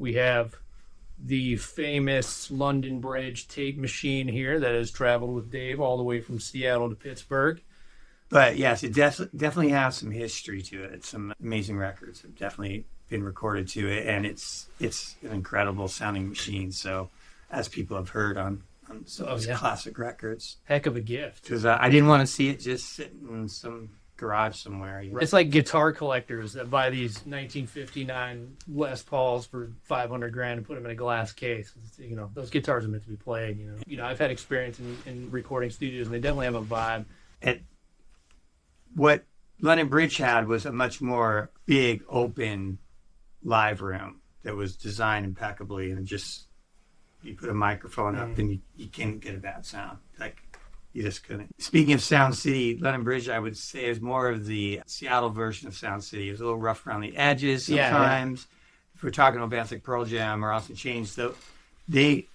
We have the famous London Bridge tape machine here that has traveled with Dave all the way from Seattle to Pittsburgh. But yes, it definitely has some history to it. Some amazing records have definitely been recorded to it, and it's an incredible sounding machine. So, as people have heard on some of those classic records, heck of a gift. Because I didn't want to see it just sitting in some garage somewhere. It's like guitar collectors that buy these 1959 Les Pauls for $500,000 and put them in a glass case. You know, those guitars are meant to be played. You know, I've had experience in recording studios, and they definitely have a vibe. And what London Bridge had was a much more big, open live room that was designed impeccably, and just you put a microphone up and you can't get a bad sound. Like, you just couldn't. Speaking of Sound City, London Bridge, I would say, is more of the Seattle version of Sound City. It was a little rough around the edges sometimes. Yeah. If we're talking about bands like Pearl Jam or Austin Chains, though, they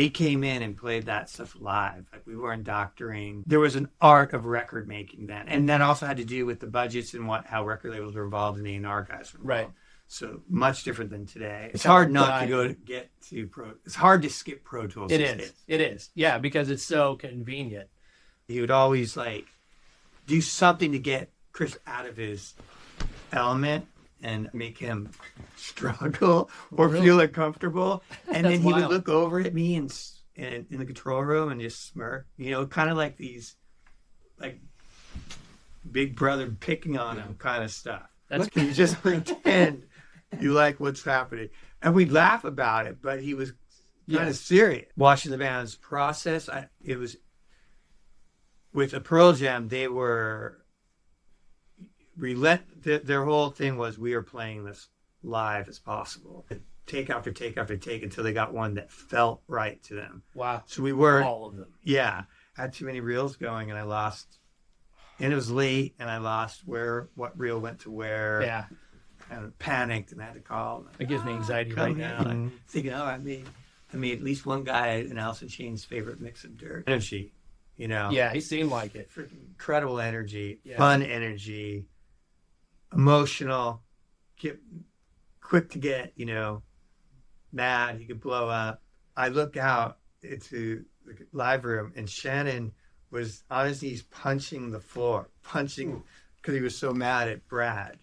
came in and played that stuff live. Like, we weren't doctoring. There was an art of record making then, and that also had to do with the budgets and how record labels were involved and the A&R guys were involved. Right. So much different than today. It's hard not to get to Pro. It's hard to skip Pro Tools. It is. Yeah, because it's so convenient. He would always do something to get Chris out of his element and make him struggle or feel uncomfortable. And then he would look over at me in the control room and just smirk. You know, kind of like these big brother picking on him kind of stuff. You just pretend you like what's happening. And we'd laugh about it, but he was kind of serious. Watching the band's process, it was with a Pearl Jam, they were their whole thing was, we are playing this live as possible. Take after take after take until they got one that felt right to them. Wow. So we were all of them. Yeah. I had too many reels going and I lost, and it was late and I lost what reel went to where. Yeah. And panicked and I had to call. It gives me anxiety right now. Thinking, I made at least one guy in Alice in Chains' favorite mix of dirt. Energy, you know. Yeah, he seemed like it. Freaking incredible energy, fun energy, emotional, quick to get, mad. He could blow up. I look out into the live room and Shannon was on his knees punching the floor, because he was so mad at Brad.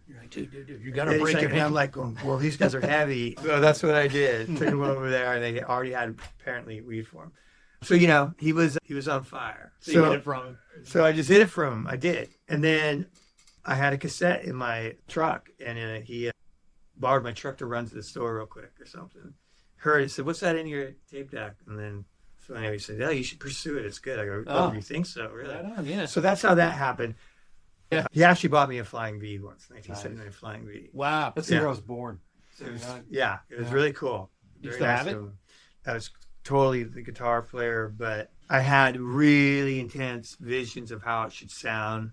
You're like, dude, you gotta break it. And I'm like, well, these guys are heavy. So that's what I did. Took him over there, and they already had apparently weed for him. So he was on fire. So you hit it from him. So I just hit it from him. I did, and then I had a cassette in my truck, and he borrowed my truck to run to the store real quick or something. Heard it, said, "What's that in your tape deck?" And then so anyway, he said, "Yeah, you should pursue it. It's good." I go, "Oh, you think so? Really?" Right on, yeah. So that's how that happened. Yeah. He actually bought me a Flying V once, 1979 Flying V. Wow. That's the year I was born. So it was really cool. You still have it? I was totally the guitar player, but I had really intense visions of how it should sound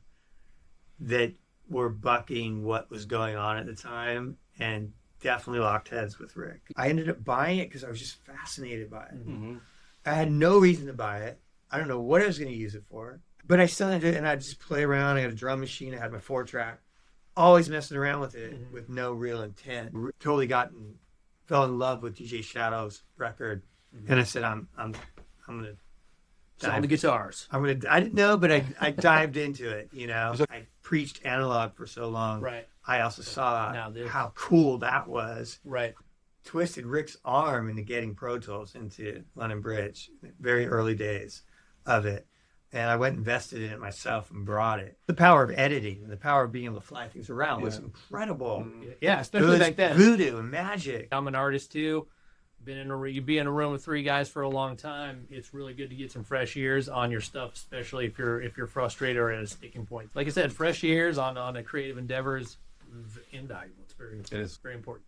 that were bucking what was going on at the time, and definitely locked heads with Rick. I ended up buying it because I was just fascinated by it. Mm-hmm. I had no reason to buy it. I don't know what I was going to use it for. But I still did it, and I'd just play around. I had a drum machine. I had my 4-track. Always messing around with it with no real intent. Totally fell in love with DJ Shadow's record, and I said, I'm gonna sell the guitars. I didn't know, but I dived into it. I preached analog for so long. Right. I also saw how cool that was. Right. Twisted Rick's arm into getting Pro Tools into London Bridge, very early days of it. And I went and invested in it myself and brought it. The power of editing and the power of being able to fly things around was incredible. Yeah, especially back then. Voodoo and magic. I'm an artist too. You be in a room with 3 guys for a long time. It's really good to get some fresh ears on your stuff, especially if you're frustrated or at a sticking point. Like I said, fresh ears on a creative endeavor is invaluable. It's very important.